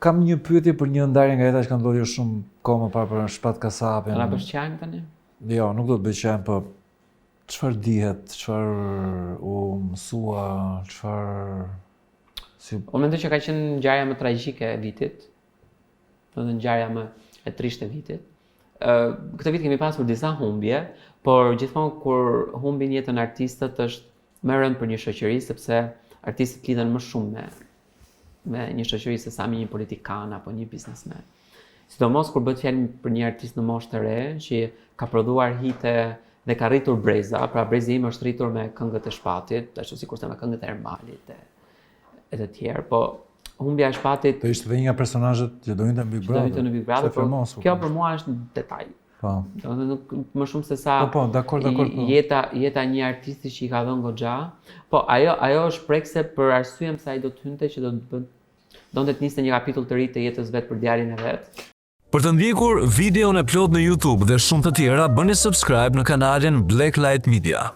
Kam një pyetje për një ndarje nga jeta që ka ndodhur shumë kohë më parë për Shpat Kasapin. Na bësh qajm tani? Jo, nuk do të bëj qajm, po çfarë dihet, çfarë u mësua, çfarë Unë mendoj që ka qenë ngjarja më tragjike e vitit. Do të ngjarja më e trishtë e vitit. Këtë vit kemi pasur disa humbje, por gjithmonë kur humbin jetën artistët është më rënd për një shoqëri sepse artistët lidhen më shumë me një shoqëri se sa me një politikan apo një biznesmen. Sidomos kur bëhet fjalë për një artist në moshë të re që ka prodhuar hite dhe ka rritur breza, pra brezi im është rritur me këngët e Shpatit, ashtu sikurse me këngët e Ermalit e të tjerë, po humbja e Shpatit do ishte dhe një nga personazhet që do hynte në Big Brother. Do hynte në Big Brother, por kjo për mua është detaj. Po. Nuk më shumë se sa dakord. Jeta e një artisti që i ka dhënë goxha. Po ajo është prekse për arsyeën pse ai do të hynte që donte të niste një kapitull të ri të jetës vet për djalin e vet. Për të ndjekur videon e plot në YouTube dhe shumë të tjera, bëni subscribe në kanalin Blacklight Media.